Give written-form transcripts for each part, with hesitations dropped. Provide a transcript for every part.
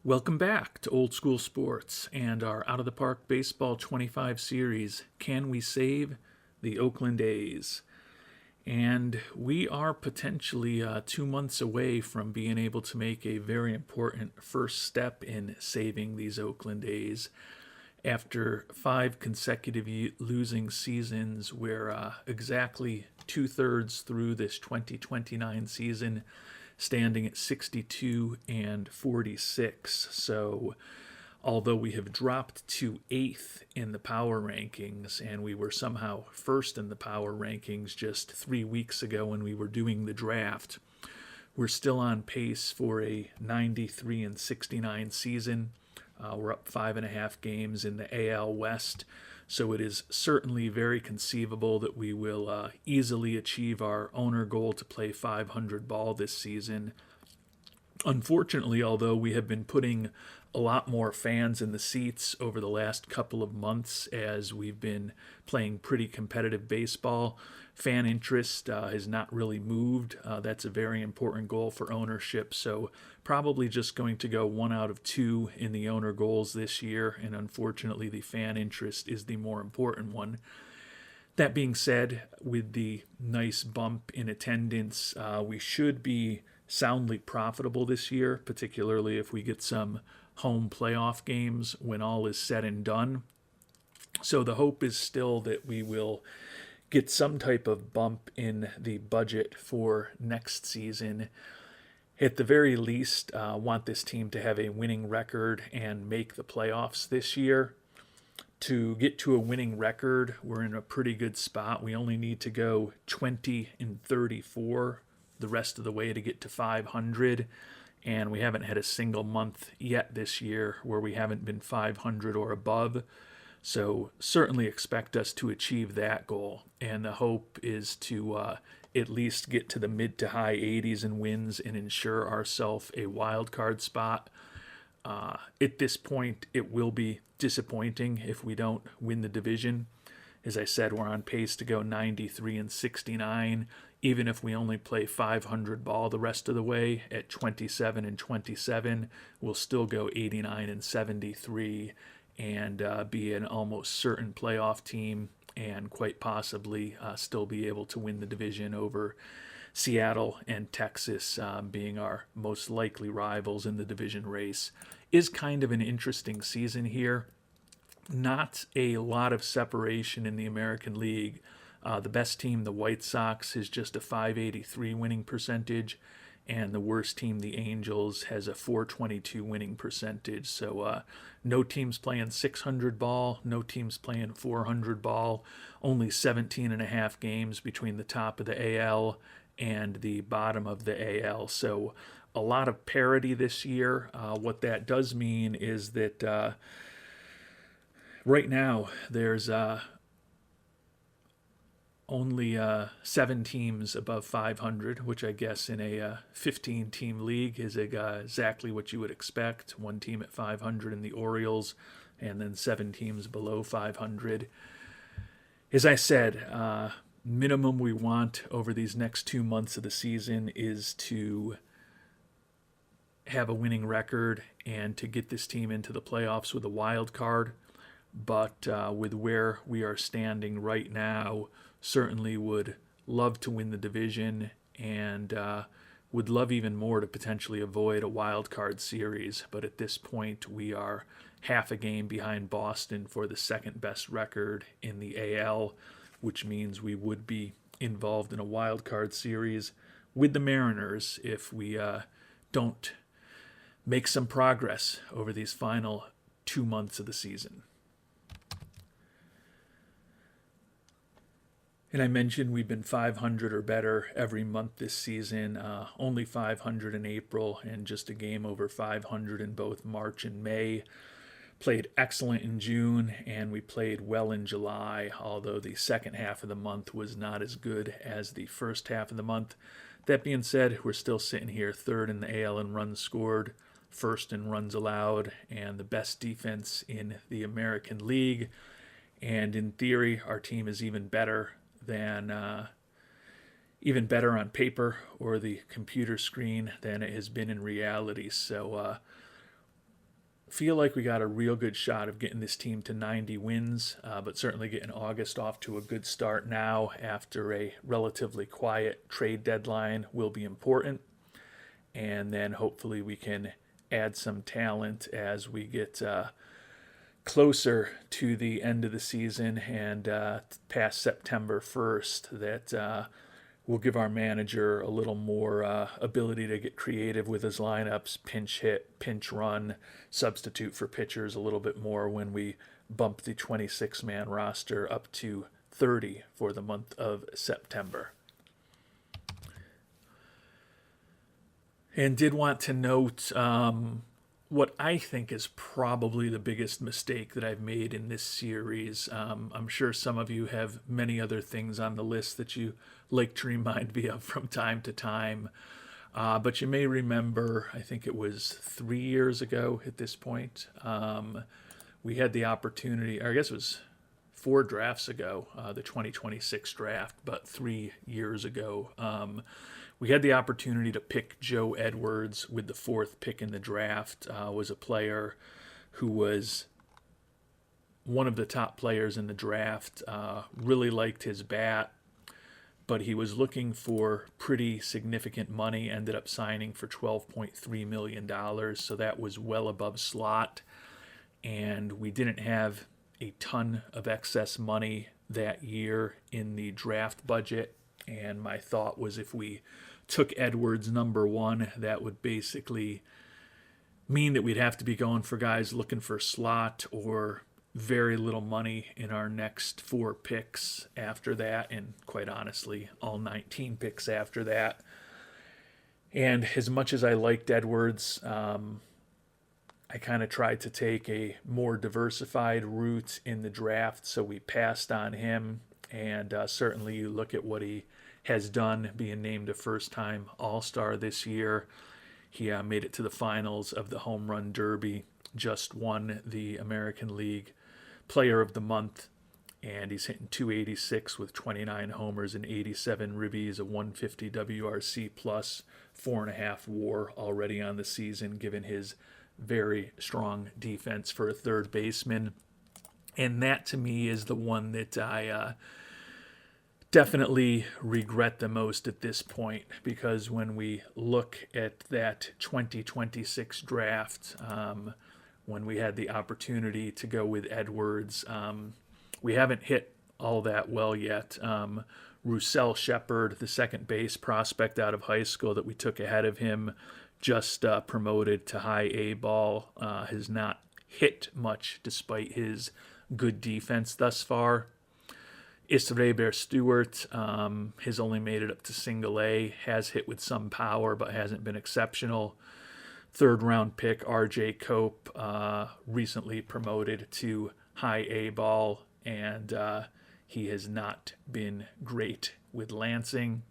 Welcome back to Old School Sports and our Out of the Park Baseball 25 series, Can We Save the Oakland A's? And we are potentially 2 months away from being able to make a very important first step in saving these Oakland A's. After 5 consecutive losing seasons, we're exactly 2/3 through this 2029 season, standing at 62 and 46. So, although we have dropped to 8th in the power rankings, and we were somehow first in the power rankings just 3 weeks ago when we were doing the draft, we're still on pace for a 93 and 69 season. We're up 5.5 games in the AL West, so it is certainly very conceivable that we will easily achieve our owner goal to play 500 ball this season. Unfortunately, although we have been putting a lot more fans in the seats over the last couple of months as we've been playing pretty competitive baseball, fan interest has not really moved. That's a very important goal for ownership, so probably just going to go 1 out of 2 in the owner goals this year, and unfortunately the fan interest is the more important one. That being said, with the nice bump in attendance, we should be soundly profitable this year, particularly if we get some home playoff games when all is said and done. So the hope is still that we will get some type of bump in the budget for next season. At the very least, want this team to have a winning record and make the playoffs this year. To get to a winning record, we're in a pretty good spot. We only need to go 20 and 34 the rest of the way to get to 500, and we haven't had a single month yet this year where we haven't been 500 or above. So certainly expect us to achieve that goal, and the hope is to at least get to the mid to high 80s in wins and ensure ourselves a wild card spot. At this point, it will be disappointing if we don't win the division. As I said, we're on pace to go 93 and 69. Even if we only play 500 ball the rest of the way at 27 and 27, we'll still go 89 and 73 and be an almost certain playoff team, and quite possibly still be able to win the division over Seattle and Texas, being our most likely rivals in the division race. Is kind of an interesting season here. Not a lot of separation in the American League. The best team, the White Sox, is just a .583 winning percentage, and the worst team, the Angels, has a .422 winning percentage. So no teams playing 600 ball, no teams playing 400 ball, only 17.5 games between the top of the AL and the bottom of the AL. So a lot of parity this year. What that does mean is that right now there's only 7 teams above 500, which I guess in a 15-team league is exactly what you would expect. 1 team at 500 in the Orioles, and then 7 teams below 500. As I said, minimum we want over these next 2 months of the season is to have a winning record and to get this team into the playoffs with a wild card. But with where we are standing right now, certainly would love to win the division, and would love even more to potentially avoid a wild card series. But at this point, we are half a game behind Boston for the second best record in the AL, which means we would be involved in a wild card series with the Mariners if we don't make some progress over these final 2 months of the season. And I mentioned we've been 500 or better every month this season, only 500 in April and just a game over 500 in both March and May. Played excellent in June, and we played well in July, although the second half of the month was not as good as the first half of the month. That being said, we're still sitting here 3rd in the AL in runs scored, 1st in runs allowed, and the best defense in the American League. And in theory, our team is even better on paper or the computer screen than it has been in reality. So feel like we got a real good shot of getting this team to 90 wins, but certainly getting August off to a good start now after a relatively quiet trade deadline will be important. And then hopefully we can add some talent as we get closer to the end of the season and past September 1st that will give our manager a little more ability to get creative with his lineups, pinch hit, pinch run, substitute for pitchers a little bit more when we bump the 26-man roster up to 30 for the month of September. And did want to note what I think is probably the biggest mistake that I've made in this series. I'm sure some of you have many other things on the list that you like to remind me of from time to time. But you may remember, I think it was 3 years ago at this point, we had the opportunity, or I guess it was 4 drafts ago, the 2026 draft, but 3 years ago, we had the opportunity to pick Joe Edwards with the 4th pick in the draft. Was a player who was one of the top players in the draft. Really liked his bat, but he was looking for pretty significant money. Ended up signing for $12.3 million, so that was well above slot. And we didn't have a ton of excess money that year in the draft budget. And my thought was if we took Edwards number 1, that would basically mean that we'd have to be going for guys looking for slot or very little money in our next 4 picks after that, and quite honestly, all 19 picks after that. And as much as I liked Edwards, I kind of tried to take a more diversified route in the draft, so we passed on him. And certainly you look at what he has done, being named a first-time All-Star this year. He made it to the finals of the Home Run Derby, just won the American League Player of the Month, and he's hitting .286 with 29 homers and 87 ribbies, a 150 WRC plus, 4.5 WAR already on the season, given his very strong defense for a third baseman. And that, to me, is the one that I definitely regret the most at this point, because when we look at that 2026 draft, when we had the opportunity to go with Edwards, we haven't hit all that well yet. Roussel Shepard, the second base prospect out of high school that we took ahead of him, just promoted to high A ball, has not hit much despite his good defense thus far. Isreber Stewart has only made it up to single A, has hit with some power but hasn't been exceptional. 3rd round pick RJ Cope, recently promoted to high A ball, and he has not been great with Lansing.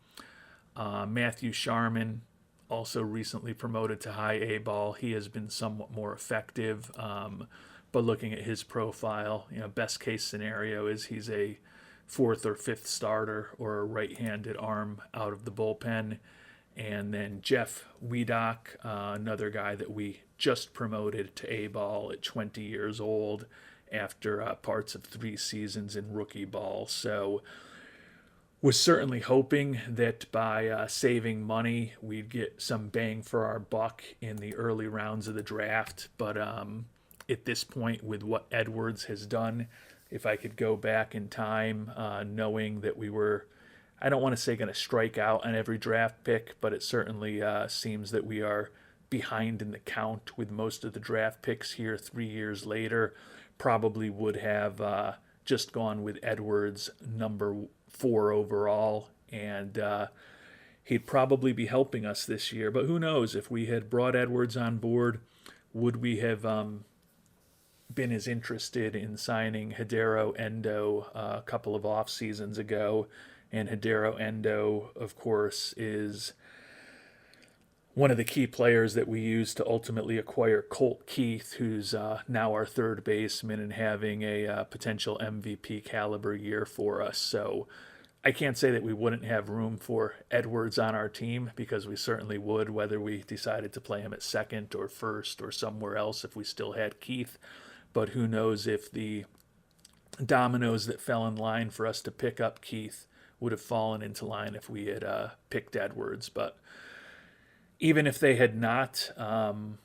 Matthew Sharman, also recently promoted to high A ball. He has been somewhat more effective, but looking at his profile, best case scenario is he's a 4th or 5th starter or a right-handed arm out of the bullpen. And then Jeff Wiedock, another guy that we just promoted to A-ball at 20 years old after parts of 3 seasons in rookie ball. So was certainly hoping that by saving money, we'd get some bang for our buck in the early rounds of the draft. But at this point, with what Edwards has done, if I could go back in time, knowing that we were, I don't want to say going to strike out on every draft pick, but it certainly seems that we are behind in the count with most of the draft picks here 3 years later. Probably would have just gone with Edwards number 4 overall, and he'd probably be helping us this year. But who knows, if we had brought Edwards on board, would we have been as interested in signing Hidero Endo a couple of off seasons ago? And Hidero Endo, of course, is one of the key players that we used to ultimately acquire Colt Keith, who's now our 3rd baseman and having a potential MVP caliber year for us. So I can't say that we wouldn't have room for Edwards on our team, because we certainly would, whether we decided to play him at second or first or somewhere else if we still had Keith. But who knows if the dominoes that fell in line for us to pick up Keith would have fallen into line if we had picked Edwards. But even if they had not,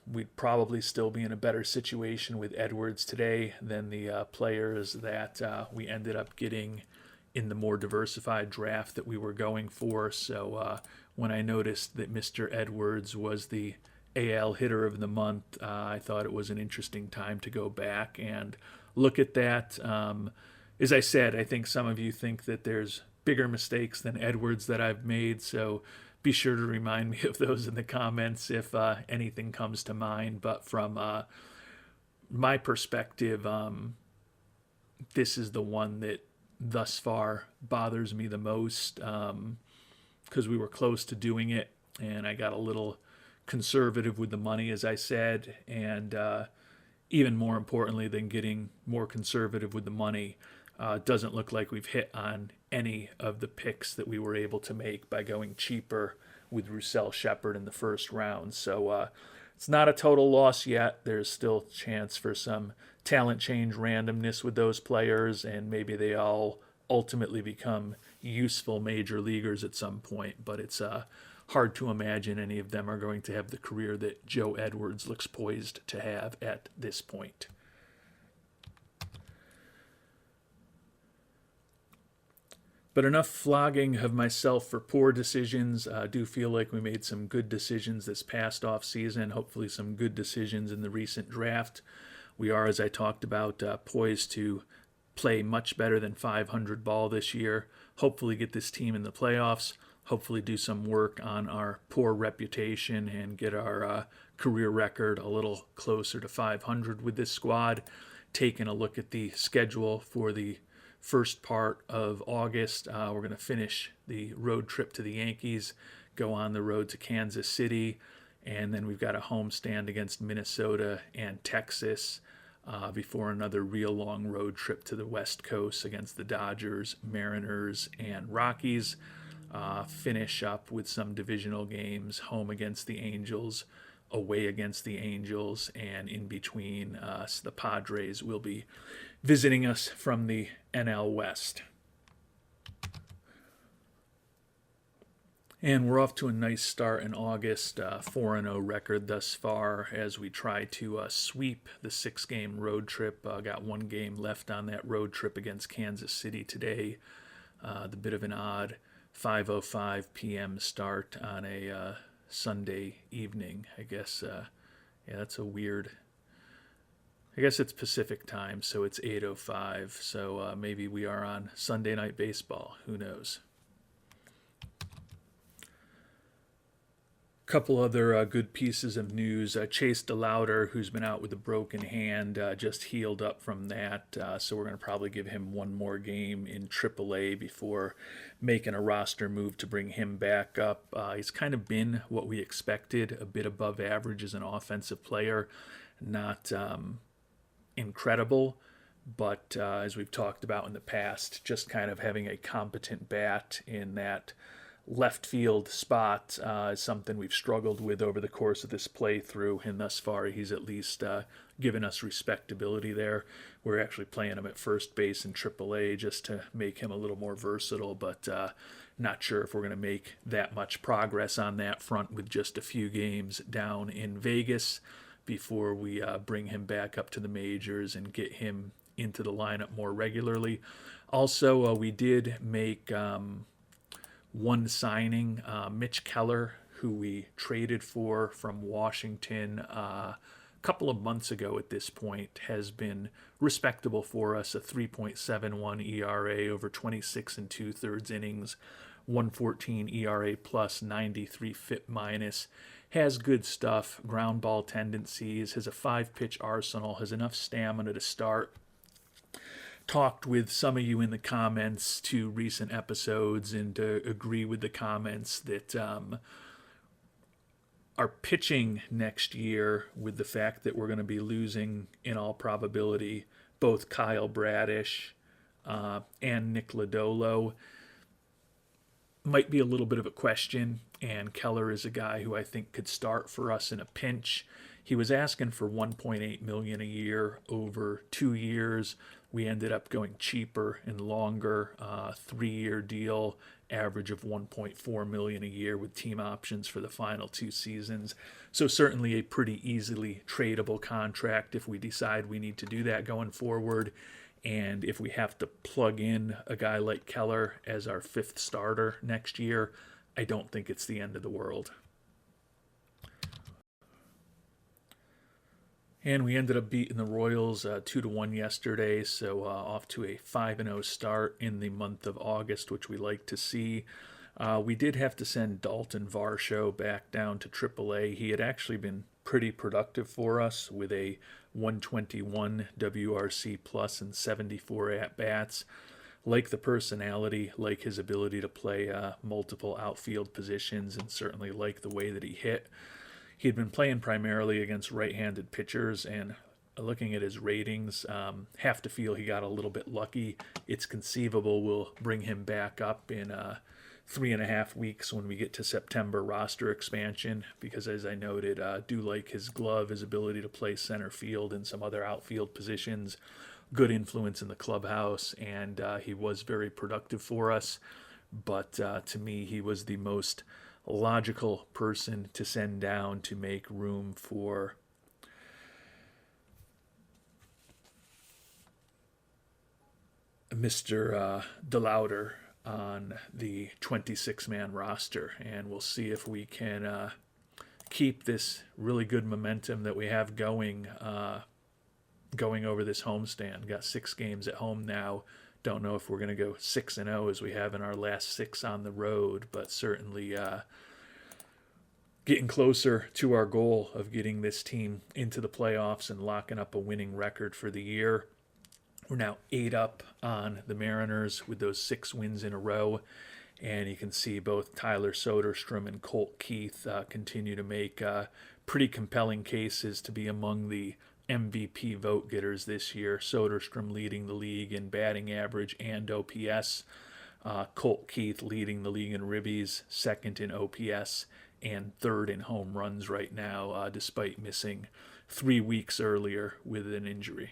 we'd probably still be in a better situation with Edwards today than the players that we ended up getting in the more diversified draft that we were going for. So when I noticed that Mr. Edwards was the AL hitter of the month, I thought it was an interesting time to go back and look at that. As I said, I think some of you think that there's bigger mistakes than Edwards that I've made, so be sure to remind me of those in the comments if anything comes to mind. But from my perspective, this is the one that thus far bothers me the most, because we were close to doing it, and I got a little conservative with the money, as I said, and even more importantly than getting more conservative with the money, it doesn't look like we've hit on any of the picks that we were able to make by going cheaper with Roussel Shepard in the first round. So it's not a total loss yet. There's still a chance for some talent change randomness with those players, and maybe they all ultimately become useful major leaguers at some point. But it's hard to imagine any of them are going to have the career that Joe Edwards looks poised to have at this point. But enough flogging of myself for poor decisions. I do feel like we made some good decisions this past off season, hopefully some good decisions in the recent draft. We are, as I talked about, poised to play much better than 500 ball this year, hopefully get this team in the playoffs, hopefully do some work on our poor reputation and get our career record a little closer to 500 with this squad. Taking a look at the schedule for the first part of August, we're going to finish the road trip to the Yankees, go on the road to Kansas City, and then we've got a homestand against Minnesota and Texas before another real long road trip to the West Coast against the Dodgers, Mariners, and Rockies. Finish up with some divisional games, home against the Angels, away against the Angels, and in between us, the Padres will be visiting us from the NL West. And we're off to a nice start in August, 4-0 record thus far as we try to sweep the 6-game road trip. Got one game left on that road trip against Kansas City today. The bit of an odd 5:05 p.m. start on a Sunday evening. I guess, that's a weird... I guess it's Pacific time, so it's 8:05. So maybe we are on Sunday Night Baseball. Who knows? Couple other good pieces of news. Chase DeLauder, who's been out with a broken hand, just healed up from that. So we're going to probably give him one more game in AAA before making a roster move to bring him back up. He's kind of been what we expected, a bit above average as an offensive player. Not incredible, but as we've talked about in the past, just kind of having a competent bat in that left field spot is something we've struggled with over the course of this playthrough, and thus far he's at least given us respectability there. We're actually playing him at first base in AAA just to make him a little more versatile, but not sure if we're going to make that much progress on that front with just a few games down in Vegas before we bring him back up to the majors and get him into the lineup more regularly. Also, we did make one signing, Mitch Keller, who we traded for from Washington a couple of months ago at this point, has been respectable for us, a 3.71 ERA over 26 and 2/3 innings, 114 ERA plus, 93 FIP minus. Has good stuff, ground ball tendencies, has a 5-pitch arsenal, has enough stamina to start. Talked with some of you in the comments to recent episodes and agree with the comments that our pitching next year, with the fact that we're going to be losing, in all probability, both Kyle Bradish and Nick Lodolo, might be a little bit of a question, and Keller is a guy who I think could start for us in a pinch. He was asking for 1.8 million a year over 2 years. We ended up going cheaper and longer, 3-year deal, average of 1.4 million a year with team options for the final 2 seasons. So certainly a pretty easily tradable contract if we decide we need to do that going forward. And if we have to plug in a guy like Keller as our 5th starter next year, I don't think it's the end of the world. And we ended up beating the Royals 2-1 yesterday, so off to a 5-0 start in the month of August, which we like to see. We did have to send Dalton Varsho back down to AAA. He had actually been pretty productive for us with a 121 WRC plus and 74 at-bats. Like the personality, like his ability to play multiple outfield positions, and certainly like the way that he hit. He'd been playing primarily against right-handed pitchers, and looking at his ratings, have to feel he got a little bit lucky. It's conceivable we'll bring him back up in 3.5 weeks when we get to September roster expansion, because as I noted, do like his glove, his ability to play center field and some other outfield positions, good influence in the clubhouse, and he was very productive for us. But to me, he was the most logical person to send down to make room for Mr. DeLauder on the 26-man roster, and we'll see if we can keep this really good momentum that we have going over this homestand. Got 6 games at home now. Don't know if we're going to go 6-0 as we have in our last 6 on the road, but certainly getting closer to our goal of getting this team into the playoffs and locking up a winning record for the year. We're now 8 up on the Mariners with those 6 wins in a row, and you can see both Tyler Soderstrom and Colt Keith continue to make pretty compelling cases to be among the MVP vote getters this year. Soderstrom leading the league in batting average and OPS. Colt Keith leading the league in ribbies, 2nd in OPS, and 3rd in home runs right now, despite missing 3 weeks earlier with an injury.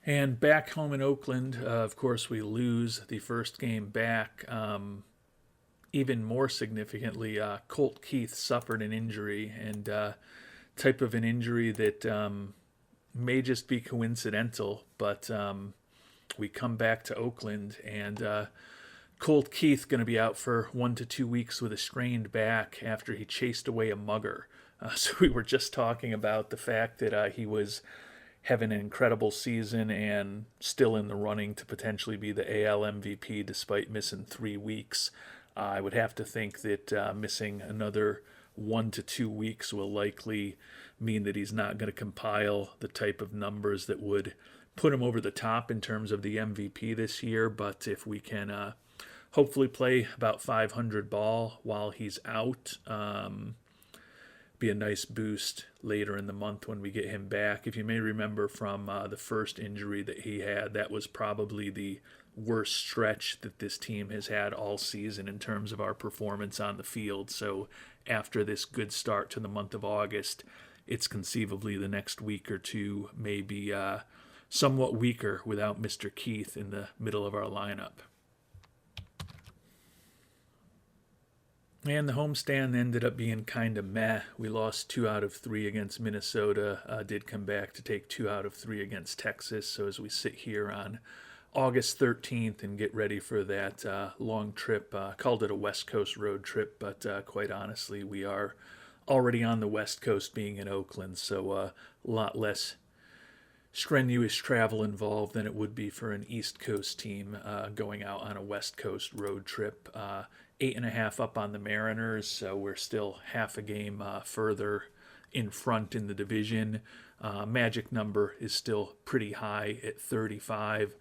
And back home in Oakland, of course, we lose the first game back. Even more significantly, Colt Keith suffered an injury, and type of an injury that may just be coincidental, but we come back to Oakland, and Colt Keith going to be out for 1 to 2 weeks with a strained back after he chased away a mugger. So we were just talking about the fact that he was having an incredible season and still in the running to potentially be the AL MVP despite missing 3 weeks. I would have to think that missing another 1 to 2 weeks will likely mean that he's not going to compile the type of numbers that would put him over the top in terms of the MVP this year. But if we can hopefully play about 500 ball while he's out, be a nice boost later in the month when we get him back. If you may remember from the first injury that he had, that was probably the worst stretch that this team has had all season in terms of our performance on the field. So after this good start to the month of August, it's conceivably the next week or two may be somewhat weaker without Mr. Keith in the middle of our lineup. And the homestand ended up being kind of meh. We lost 2 out of 3 against Minnesota, did come back to take 2 out of 3 against Texas. So as we sit here on August 13th and get ready for that long trip, called it a West Coast road trip, but quite honestly, we are already on the West Coast being in Oakland, so a lot less strenuous travel involved than it would be for an East Coast team going out on a West Coast road trip. 8.5 up on the Mariners, so we're still half a game further in front in the division. Magic number is still pretty high at 35.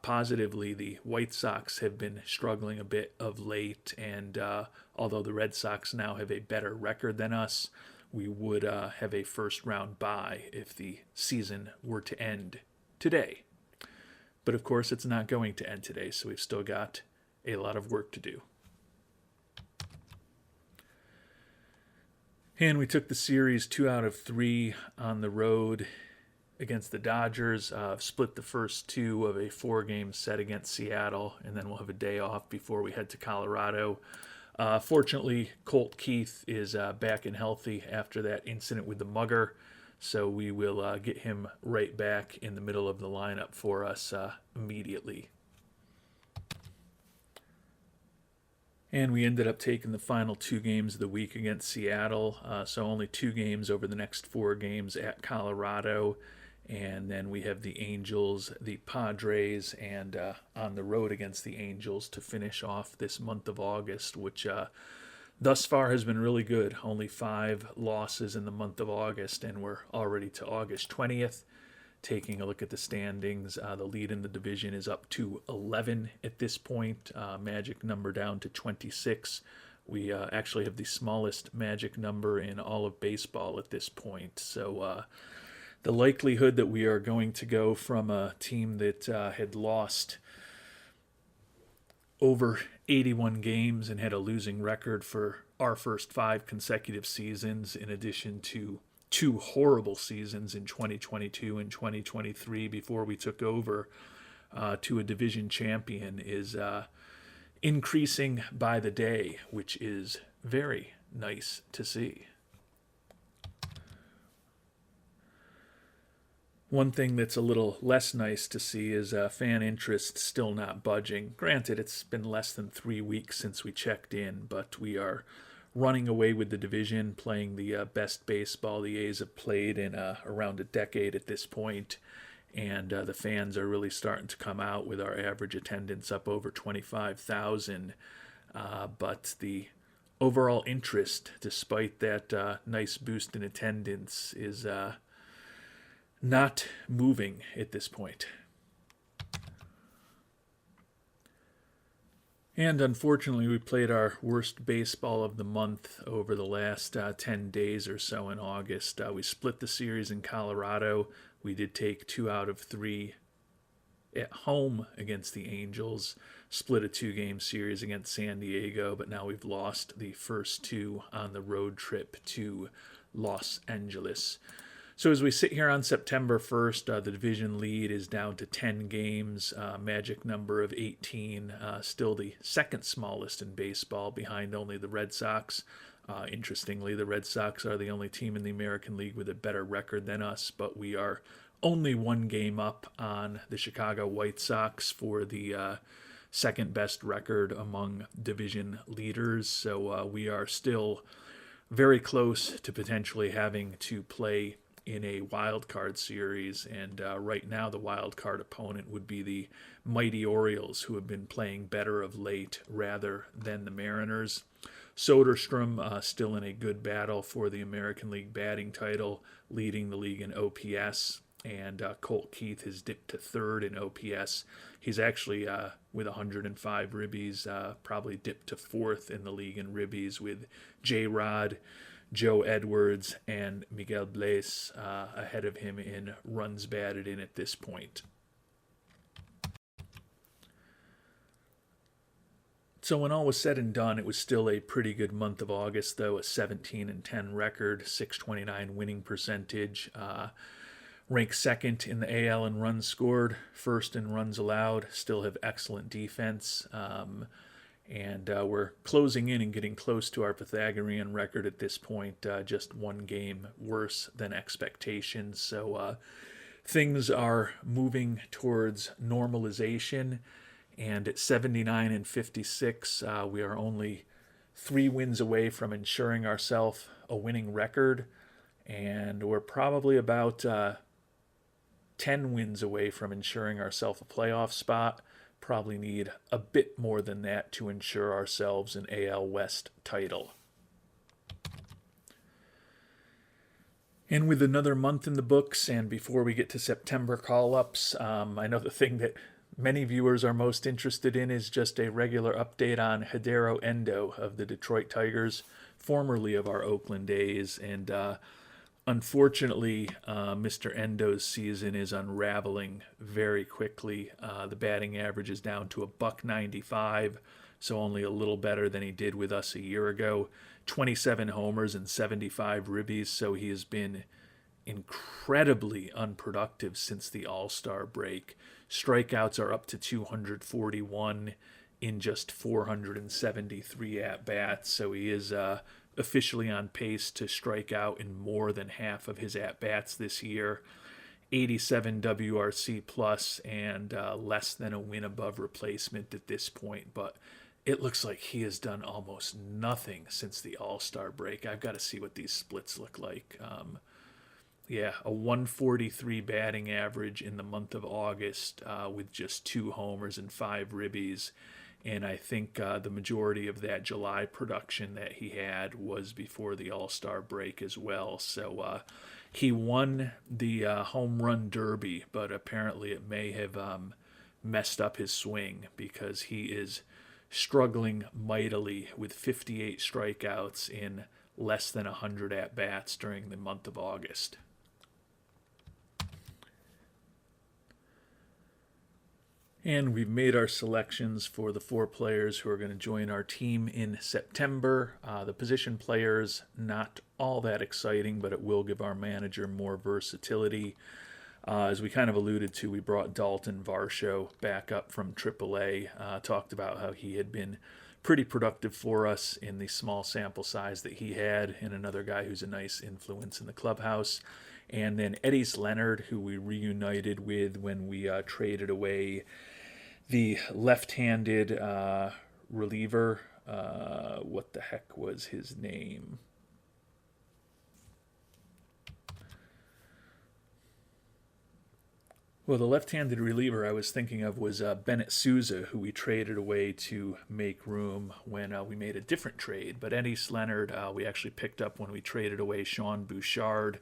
Positively, the White Sox have been struggling a bit of late, and although the Red Sox now have a better record than us, we would have a first-round bye if the season were to end today. But of course, it's not going to end today, so we've still got a lot of work to do. And we took the series 2 out of 3 on the road against the Dodgers. Split the first 2 of a 4-game set against Seattle, and then we'll have a day off before we head to Colorado. Fortunately, Colt Keith is back and healthy after that incident with the mugger, so we will get him right back in the middle of the lineup for us immediately. And we ended up taking the final 2 games of the week against Seattle, so only 2 games over the next 4 games at Colorado. And then we have the Angels, the Padres, and on the road against the Angels to finish off this month of August, which thus far has been really good. Only 5 losses in the month of August, and we're already to August 20th. Taking a look at the standings, the lead in the division is up to 11 at this point. Magic number down to 26. We actually have the smallest magic number in all of baseball at this point. So the likelihood that we are going to go from a team that had lost over 81 games and had a losing record for our first 5 consecutive seasons, in addition to 2 horrible seasons in 2022 and 2023 before we took over, to a division champion, is increasing by the day, which is very nice to see. One thing that's a little less nice to see is fan interest still not budging. Granted, it's been less than 3 weeks since we checked in, but we are running away with the division, playing the best baseball the A's have played in around a decade at this point, and the fans are really starting to come out with our average attendance up over 25,000. But the overall interest, despite that nice boost in attendance, is not moving at this point. And unfortunately, we played our worst baseball of the month over the last 10 days or so in August. We split the series in Colorado. We did take 2 out of 3 at home against the Angels, split a 2-game series against San Diego, but now we've lost the first 2 on the road trip to Los Angeles. So as we sit here on September 1st, the division lead is down to 10 games, magic number of 18, still the second smallest in baseball, behind only the Red Sox. Interestingly, the Red Sox are the only team in the American League with a better record than us, but we are only 1 game up on the Chicago White Sox for the second best record among division leaders. So we are still very close to potentially having to play in a wild card series, and right now the wild card opponent would be the mighty Orioles, who have been playing better of late rather than the Mariners. Soderstrom still in a good battle for the American League batting title, leading the league in OPS, and Colt Keith has dipped to 3rd in OPS. He's actually, with 105 ribbies, probably dipped to 4th in the league in ribbies, with J-Rod, Joe Edwards, and Miguel Blaise ahead of him in runs batted in at this point. So when all was said and done, it was still a pretty good month of August, though. A 17-10 record, .629 winning percentage, ranked 2nd in the AL in runs scored, 1st in runs allowed, still have excellent defense. And we're closing in and getting close to our Pythagorean record at this point, just 1 game worse than expectations. So things are moving towards normalization. And at 79-56, we are only 3 wins away from ensuring ourselves a winning record. And we're probably about 10 wins away from ensuring ourselves a playoff spot. Probably need a bit more than that to ensure ourselves an AL West title. And with another month in the books, and before we get to September call-ups, I know the thing that many viewers are most interested in is just a regular update on Hidero Endo of the Detroit Tigers, formerly of our Oakland A's. And Unfortunately, Mr. Endo's season is unraveling very quickly. The batting average is down to a buck 95, so only a little better than he did with us a year ago. 27 homers and 75 ribbies, so he has been incredibly unproductive since the All-Star break. Strikeouts are up to 241 in just 473 at-bats, so he is officially on pace to strike out in more than half of his at-bats this year. 87 WRC plus and less than a win above replacement at this point, but it looks like he has done almost nothing since the All-Star break. I've got to see what these splits look like. Yeah, a 143 batting average in the month of August with just 2 homers and 5 ribbies. And I think the majority of that July production that he had was before the All-Star break as well. So he won the home run derby, but apparently it may have messed up his swing because he is struggling mightily with 58 strikeouts in less than 100 at-bats during the month of August. And we've made our selections for the 4 players who are going to join our team in September. The position players, not all that exciting, but it will give our manager more versatility. As we kind of alluded to, we brought Dalton Varsho back up from AAA, talked about how he had been pretty productive for us in the small sample size that he had, and another guy who's a nice influence in the clubhouse. And then Eddys Leonard, who we reunited with when we traded away the left-handed reliever. What the heck was his name? Well, the left-handed reliever I was thinking of was Bennett Souza, who we traded away to make room when we made a different trade. But Eddys Leonard, we actually picked up when we traded away Sean Bouchard.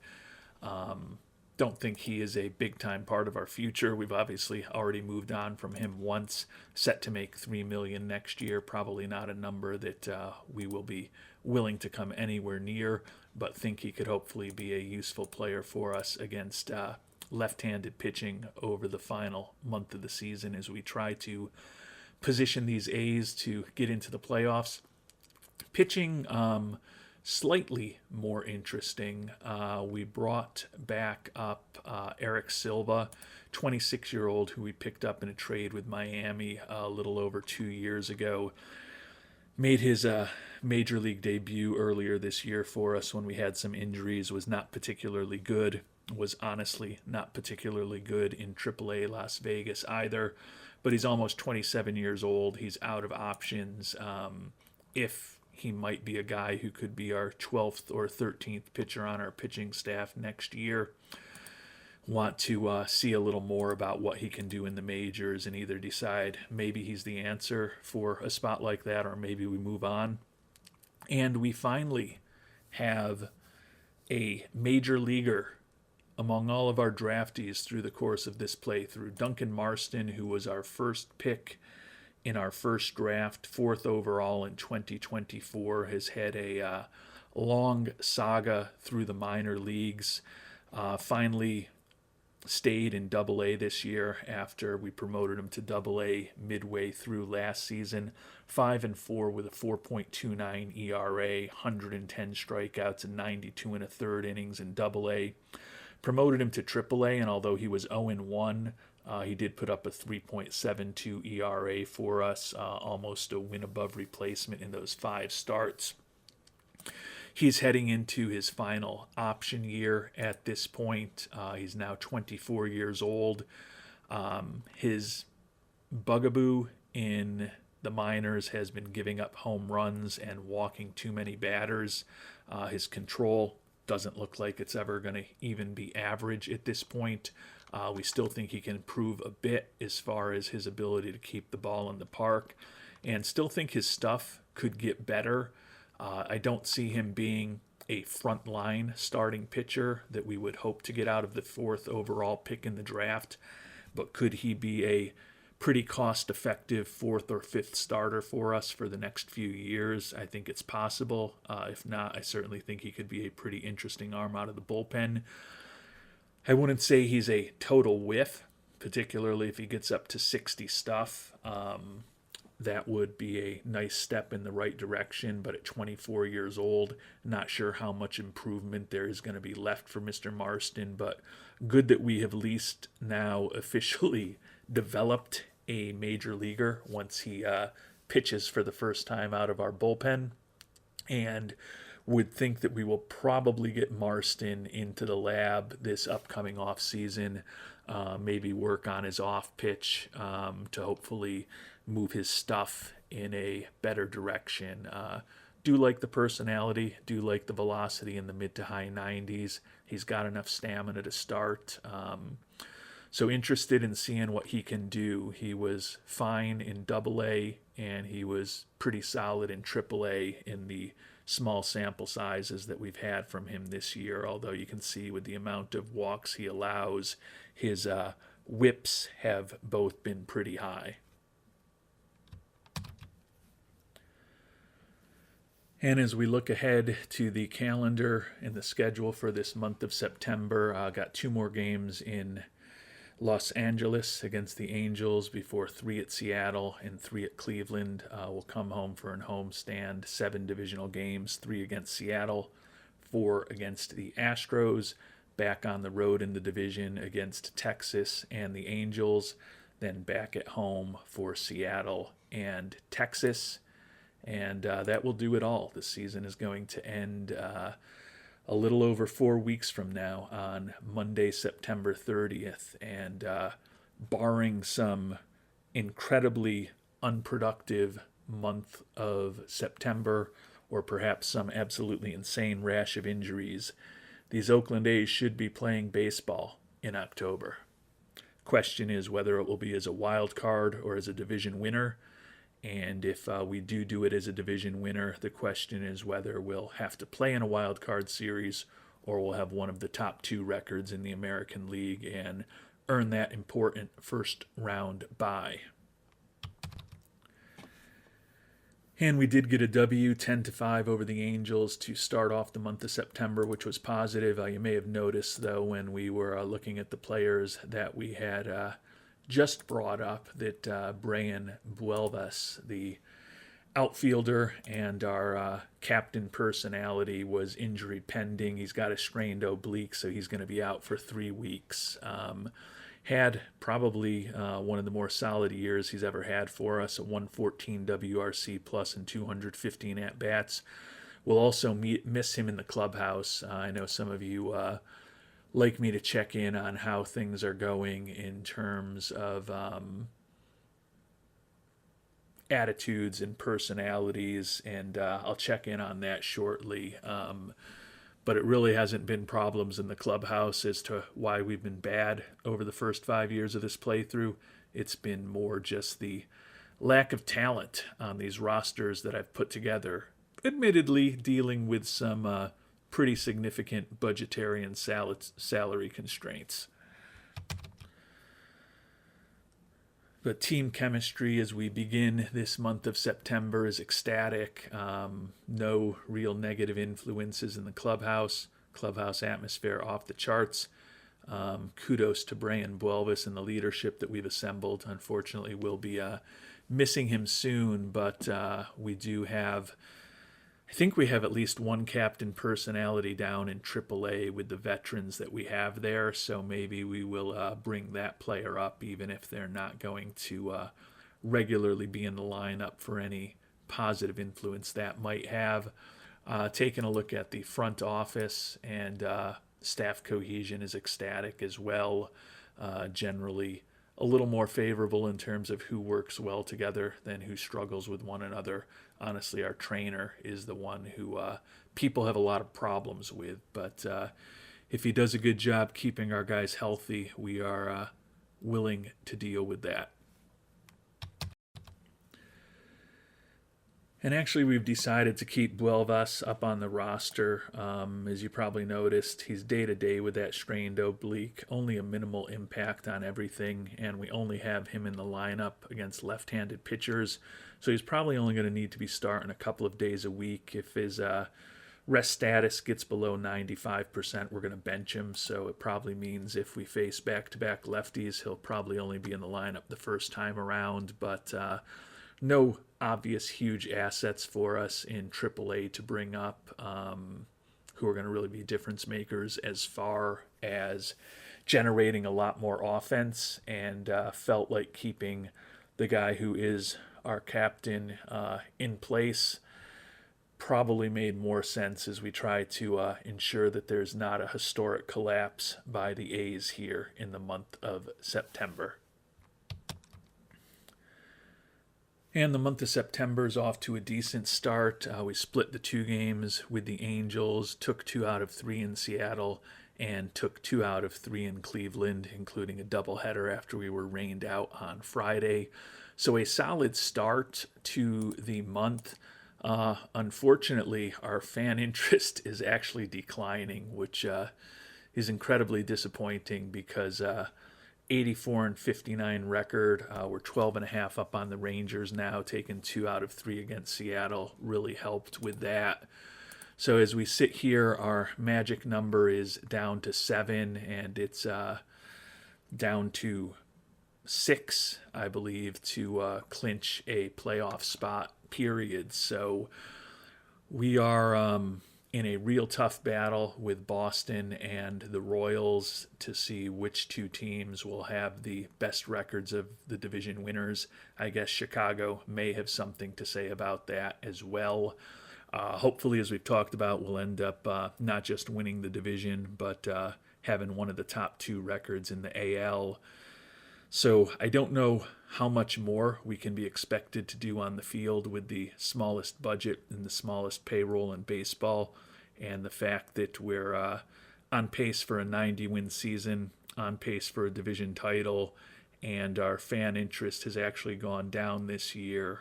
Don't think he is a big-time part of our future. We've obviously already moved on from him once, set to make $3 million next year. Probably not a number that we will be willing to come anywhere near, but think he could hopefully be a useful player for us against left-handed pitching over the final month of the season as we try to position these A's to get into the playoffs. Pitching, slightly more interesting. We brought back up Eric Silva, 26-year-old, who we picked up in a trade with Miami a little over 2 years ago. Made his major league debut earlier this year for us when we had some injuries, was not particularly good, was honestly not particularly good in AAA Las Vegas either, but he's almost 27 years old. He's out of options. If he might be a guy who could be our 12th or 13th pitcher on our pitching staff next year. Want to see a little more about what he can do in the majors and either decide maybe he's the answer for a spot like that or maybe we move on. And we finally have a major leaguer among all of our draftees through the course of this playthrough. Duncan Marston, who was our first pick in our first draft, 4th overall in 2024, has had a long saga through the minor leagues. Finally stayed in Double-A this year after we promoted him to Double-A midway through last season. 5-4 with a 4.29 ERA, 110 strikeouts and 92 1/3 innings in Double-A. Promoted him to Triple-A, and although he was 0-1, he did put up a 3.72 ERA for us, almost a win above replacement in those 5 starts. He's heading into his final option year at this point. He's now 24 years old. His bugaboo in the minors has been giving up home runs and walking too many batters. His control doesn't look like it's ever going to even be average at this point. We still think he can improve a bit as far as his ability to keep the ball in the park, and still think his stuff could get better. I don't see him being a frontline starting pitcher that we would hope to get out of the 4th overall pick in the draft, but could he be a pretty cost-effective fourth or fifth starter for us for the next few years. I think it's possible. If not, I certainly think he could be a pretty interesting arm out of the bullpen. I wouldn't say he's a total whiff, particularly if he gets up to 60 stuff. That would be a nice step in the right direction, but at 24 years old, not sure how much improvement there is going to be left for Mr. Marston, but good that we have at least now officially developed a major leaguer once he pitches for the first time out of our bullpen, and would think that we will probably get Marston into the lab this upcoming off season, maybe work on his off pitch to hopefully move his stuff in a better direction. Do like the personality, do like the velocity in the mid to high 90s. He's got enough stamina to start. So interested in seeing what he can do. He was fine in Double-A, and he was pretty solid in Triple-A in the small sample sizes that we've had from him this year, although you can see with the amount of walks he allows, his whips have both been pretty high. And as we look ahead to the calendar and the schedule for this month of September, got 2 more games in Los Angeles against the Angels before 3 at Seattle and 3 at Cleveland. We'll come home for an homestand, 7 divisional games, 3 against Seattle, 4 against the Astros, back on the road in the division against Texas and the Angels, then back at home for Seattle and Texas. And that will do it all. The season is going to end a little over 4 weeks from now on Monday, September 30th. And barring some incredibly unproductive month of September, or perhaps some absolutely insane rash of injuries, these Oakland A's should be playing baseball in October. Question is whether it will be as a wild card or as a division winner. And if we do it as a division winner, the question is whether we'll have to play in a wild card series or we'll have one of the top 2 records in the American League and earn that important first round bye. And we did get a W, 10-5 over the Angels to start off the month of September, which was positive. You may have noticed, though, when we were looking at the players that we had just brought up, that Brian Buelvas, the outfielder and our captain personality, was injury pending. He's got a strained oblique, so he's going to be out for 3 weeks. Had probably one of the more solid years he's ever had for us, a 114 WRC plus and 215 at-bats. We'll also miss him in the clubhouse. I know some of you like me to check in on how things are going in terms of attitudes and personalities, and I'll check in on that shortly. But it really hasn't been problems in the clubhouse as to why we've been bad over the first 5 years of this playthrough. It's been more just the lack of talent on these rosters that I've put together, admittedly dealing with some pretty significant budgetary and salary constraints. But team chemistry as we begin this month of September is ecstatic. No real negative influences in the clubhouse. Clubhouse atmosphere off the charts. Kudos to Brian Buelvas and the leadership that we've assembled. Unfortunately, we'll be missing him soon, but we do have, I think we have at least one captain personality down in AAA with the veterans that we have there, so maybe we will bring that player up even if they're not going to regularly be in the lineup for any positive influence that might have. Taking a look at the front office and staff cohesion is ecstatic as well. Generally a little more favorable in terms of who works well together than who struggles with one another. Honestly, our trainer is the one who people have a lot of problems with, but if he does a good job keeping our guys healthy, we are willing to deal with that. And actually, we've decided to keep Buelvas up on the roster. As you probably noticed, he's day to day with that strained oblique, only a minimal impact on everything, and we only have him in the lineup against left handed pitchers. So he's probably only going to need to be starting a couple of days a week. If his rest status gets below 95%, we're going to bench him. So it probably means if we face back to back lefties, he'll probably only be in the lineup the first time around. But no obvious huge assets for us in AAA to bring up who are going to really be difference makers as far as generating a lot more offense, and felt like keeping the guy who is our captain in place probably made more sense as we try to ensure that there's not a historic collapse by the A's here in the month of September. And the month of September is off to a decent start. We split the 2 games with the Angels, took 2 out of 3 in Seattle, and took 2 out of 3 in Cleveland, including a doubleheader after we were rained out on Friday. So a solid start to the month. Unfortunately, our fan interest is actually declining, which is incredibly disappointing because 84-59 record. We're 12.5 up on the Rangers now, taking 2 out of 3 against Seattle. Really helped with that. So as we sit here, our magic number is down to 7, and it's down to 6, I believe, to clinch a playoff spot, period. So we are in a real tough battle with Boston and the Royals to see which 2 teams will have the best records of the division winners. I guess Chicago may have something to say about that as well. Hopefully, as we've talked about, we'll end up not just winning the division, but having one of the top 2 records in the AL. So I don't know how much more we can be expected to do on the field with the smallest budget and the smallest payroll in baseball, and the fact that we're on pace for a 90-win season, on pace for a division title, and our fan interest has actually gone down this year.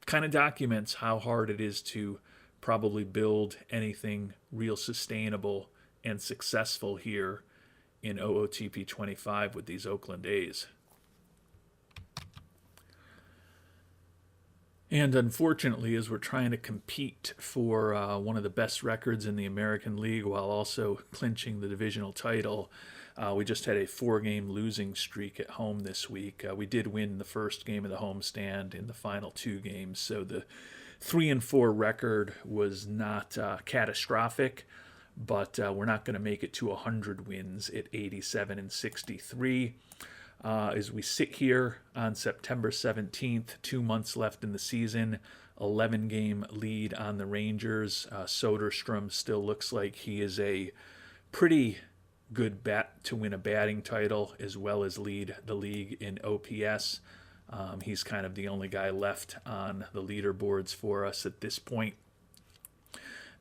Kind of documents how hard it is to probably build anything real sustainable and successful here in OOTP 25 with these Oakland A's. And unfortunately, as we're trying to compete for one of the best records in the American League while also clinching the divisional title, we just had a 4-game losing streak at home this week. We did win the first game of the homestand in the final 2 games, so the 3-4 record was not catastrophic, but we're not going to make it to 100 wins at 87-63. As we sit here on September 17th, 2 months left in the season, 11-game lead on the Rangers. Soderstrom still looks like he is a pretty good bet to win a batting title as well as lead the league in OPS. He's kind of the only guy left on the leaderboards for us at this point.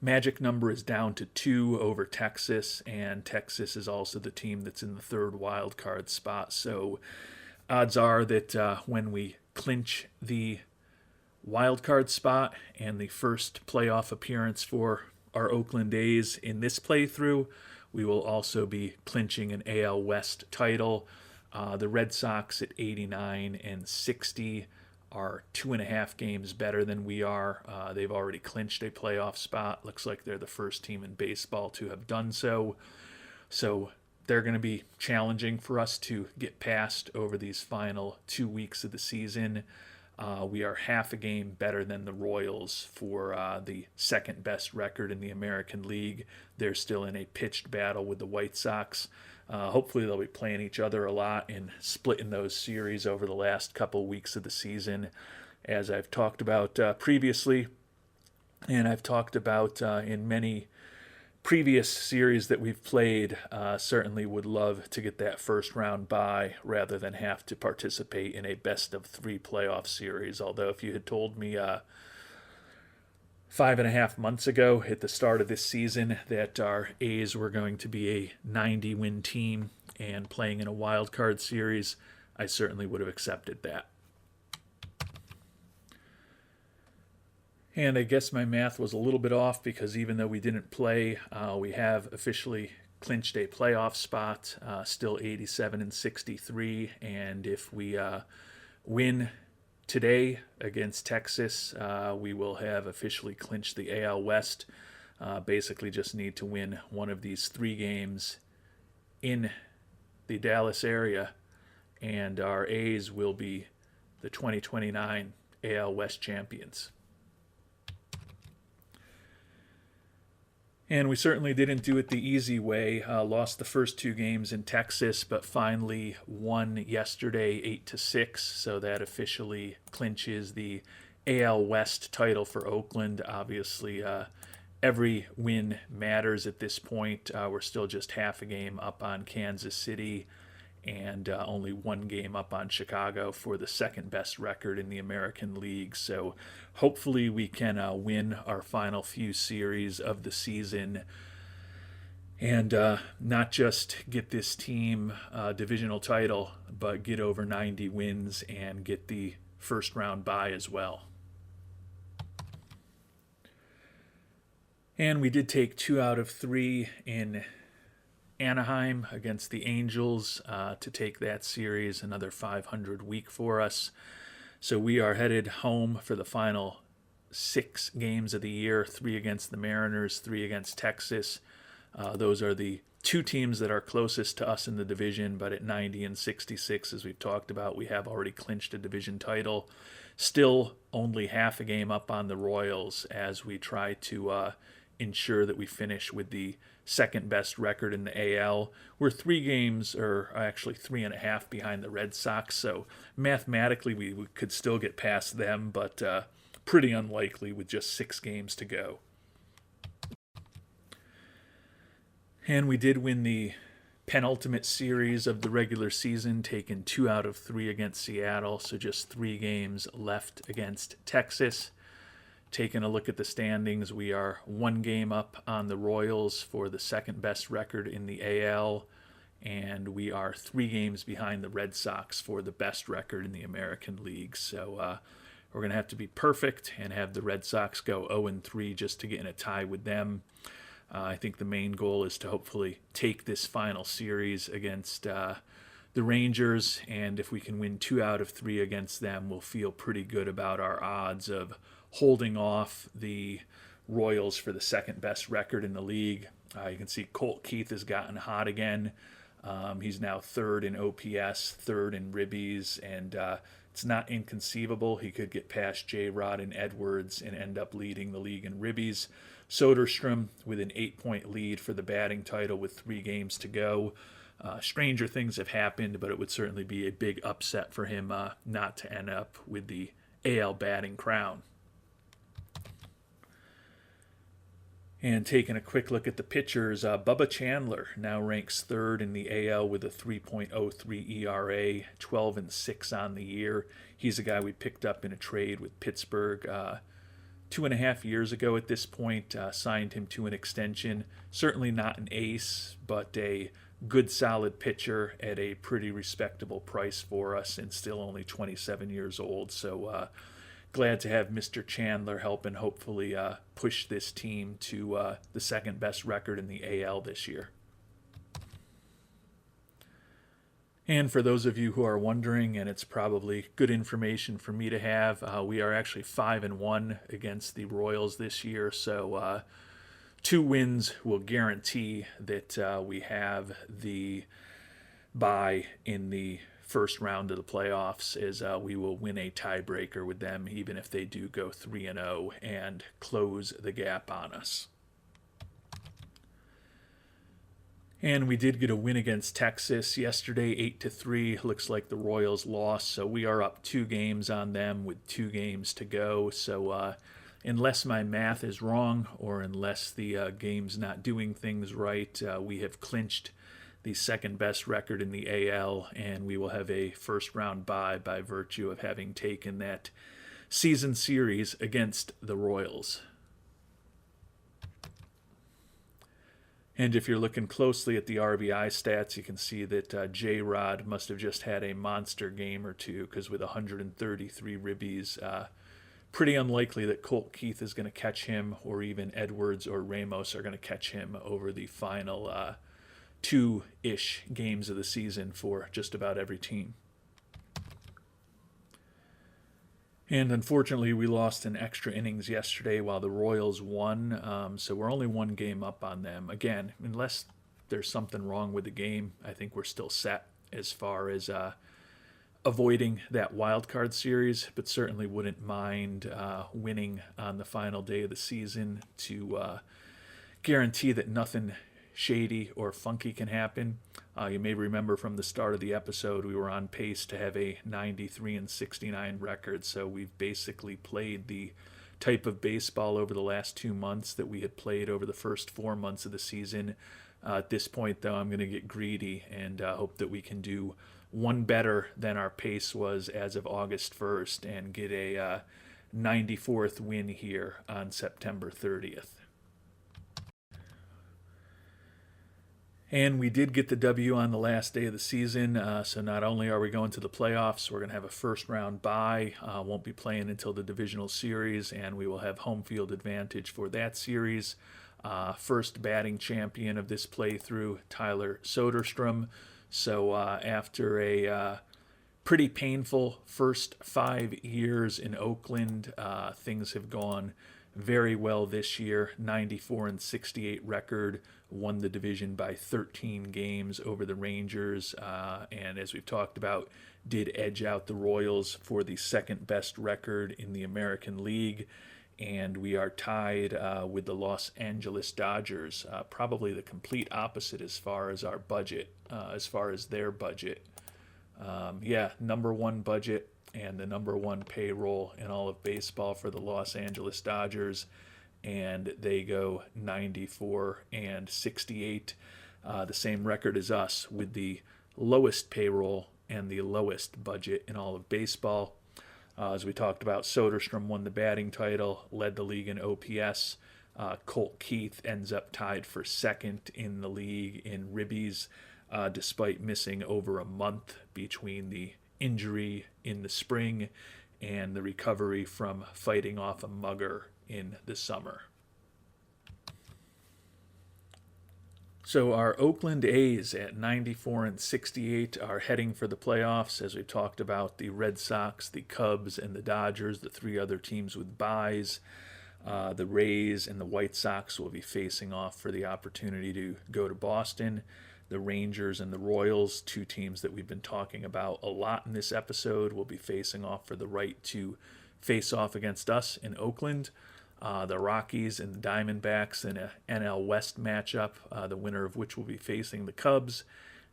Magic number is down to 2 over Texas, and Texas is also the team that's in the 3rd wild card spot. So odds are that when we clinch the wild card spot and the first playoff appearance for our Oakland A's in this playthrough, we will also be clinching an AL West title. The Red Sox at 89-60 are 2.5 games better than we are. They've already clinched a playoff spot. Looks like they're the first team in baseball to have done so. So they're going to be challenging for us to get past over these final 2 weeks of the season. We are half a game better than the Royals for the second best record in the American League. They're still in a pitched battle with the White Sox. Hopefully they'll be playing each other a lot and splitting those series over the last couple weeks of the season. As I've talked about previously, and I've talked about in many previous series that we've played, certainly would love to get that first round bye rather than have to participate in a best-of-3 playoff series. Although if you had told me 5.5 months ago at the start of this season that our A's were going to be a 90-win team and playing in a wild card series, I certainly would have accepted that. And I guess my math was a little bit off because even though we didn't play, we have officially clinched a playoff spot, still 87 and 63. And if we win today against Texas, we will have officially clinched the AL West. Basically, just need to win one of these 3 games in the Dallas area, and our A's will be the 2029 AL West champions. And we certainly didn't do it the easy way. Lost the first 2 games in Texas, but finally won yesterday 8-6. So that officially clinches the AL West title for Oakland. Obviously, every win matters at this point. We're still just half a game up on Kansas City and only 1 game up on Chicago for the second best record in the American League. So hopefully we can win our final few series of the season and not just get this team a divisional title, but get over 90 wins and get the first round bye as well. And we did take 2 out of 3 in Anaheim against the Angels to take that series, another 500 week for us. So we are headed home for the final 6 games of the year, 3 against the Mariners, 3 against Texas. Those are the 2 teams that are closest to us in the division, but at 90 and 66, as we've talked about, we have already clinched a division title. Still only half a game up on the Royals as we try to ensure that we finish with the second best record in the AL. We're 3 games, or actually 3.5 behind the Red Sox, so mathematically we could still get past them, but pretty unlikely with just 6 games to go. And we did win the penultimate series of the regular season, taking 2 out of 3 against Seattle, so just 3 games left against Texas. Taking a look at the standings, we are 1 game up on the Royals for the second best record in the AL, and we are 3 games behind the Red Sox for the best record in the American League. So we're going to have to be perfect and have the Red Sox go 0-3 just to get in a tie with them. I think the main goal is to hopefully take this final series against the Rangers, and if we can win 2 out of 3 against them, we'll feel pretty good about our odds of holding off the Royals for the second best record in the league. You can see Colt Keith has gotten hot again. He's now 3rd in OPS, 3rd in ribbies, and it's not inconceivable he could get past J-Rod and Edwards and end up leading the league in ribbies. Soderstrom with an 8-point lead for the batting title with 3 games to go. Stranger things have happened, but it would certainly be a big upset for him not to end up with the AL batting crown. And taking a quick look at the pitchers, Bubba Chandler now ranks 3rd in the AL with a 3.03 ERA, 12-6 on the year. He's a guy we picked up in a trade with Pittsburgh 2.5 years ago at this point, signed him to an extension. Certainly not an ace, but a good solid pitcher at a pretty respectable price for us, and still only 27 years old. So glad to have Mr. Chandler helping hopefully push this team to the second best record in the AL this year. And for those of you who are wondering, and it's probably good information for me to have, we are actually 5-1 against the Royals this year. So 2 wins will guarantee that we have the bye in the first round of the playoffs, as we will win a tiebreaker with them, even if they do go 3-0 and close the gap on us. And we did get a win against Texas yesterday, 8-3. Looks like the Royals lost, so we are up 2 games on them with 2 games to go. So unless my math is wrong, or unless the game's not doing things right, we have clinched the second best record in the AL, and we will have a first round bye by virtue of having taken that season series against the Royals. And if you're looking closely at the RBI stats, you can see that J-Rod must have just had a monster game or two, because with 133 ribbies, pretty unlikely that Colt Keith is going to catch him, or even Edwards or Ramos are going to catch him over the final two-ish games of the season for just about every team. And unfortunately, we lost in extra innings yesterday while the Royals won, so we're only one game up on them. Again, unless there's something wrong with the game, I think we're still set as far as avoiding that wild card series, but certainly wouldn't mind winning on the final day of the season to guarantee that nothing shady or funky can happen. You may remember from the start of the episode, we were on pace to have a 93-69 record, so we've basically played the type of baseball over the last 2 months that we had played over the first 4 months of the season. At this point, though, I'm going to get greedy and hope that we can do one better than our pace was as of August 1st and get a 94th win here on September 30th. And we did get the W on the last day of the season, so not only are we going to the playoffs, we're going to have a first-round bye, won't be playing until the Divisional Series, and we will have home field advantage for that series. First batting champion of this playthrough, Tyler Soderstrom. So after a pretty painful first 5 years in Oakland, things have gone very well this year. 94-68 record, won the division by 13 games over the Rangers, and as we've talked about, did edge out the Royals for the second best record in the American League. And we are tied with the Los Angeles Dodgers, probably the complete opposite as far as our budget, as far as their budget. Number one budget and the number one payroll in all of baseball for the Los Angeles Dodgers, and they go 94-68, the same record as us, with the lowest payroll and the lowest budget in all of baseball. As we talked about, Soderstrom won the batting title, led the league in OPS. Colt Keith ends up tied for second in the league in ribbies, despite missing over a month between the injury in the spring and the recovery from fighting off a mugger in the summer. So our Oakland A's at 94-68 are heading for the playoffs. As we talked about, the Red Sox, the Cubs, and the Dodgers, the three other teams with byes. The Rays and the White Sox will be facing off for the opportunity to go to Boston. The Rangers and the Royals, two teams that we've been talking about a lot in this episode, will be facing off for the right to face off against us in Oakland. The Rockies and the Diamondbacks in a NL West matchup, the winner of which will be facing the Cubs,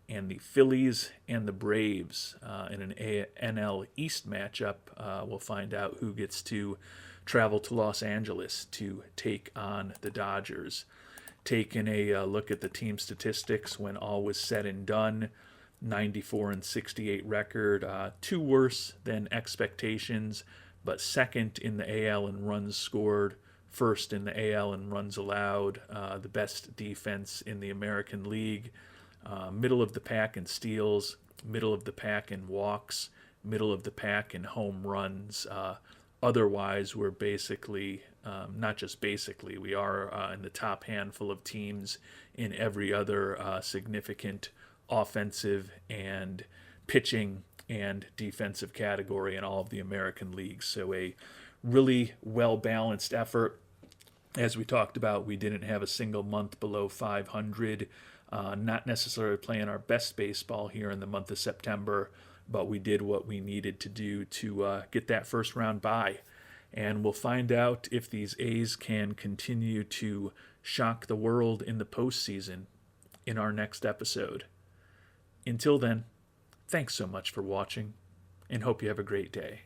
and the Phillies and the Braves in an NL East matchup. We'll find out who gets to travel to Los Angeles to take on the Dodgers. Taking a look at the team statistics when all was said and done, 94-68 record, two worse than expectations, but second in the AL in runs scored, first in the AL in runs allowed, the best defense in the American League, middle of the pack in steals, middle of the pack in walks, middle of the pack in home runs. Otherwise, we're basically, not just basically, we are in the top handful of teams in every other significant offensive and pitching and defensive category in all of the American leagues. So a really well-balanced effort. As we talked about, we didn't have a single month below 500, not necessarily playing our best baseball here in the month of September, but we did what we needed to do to get that first round bye. And we'll find out if these A's can continue to shock the world in the postseason in our next episode. Until then, thanks so much for watching, and hope you have a great day.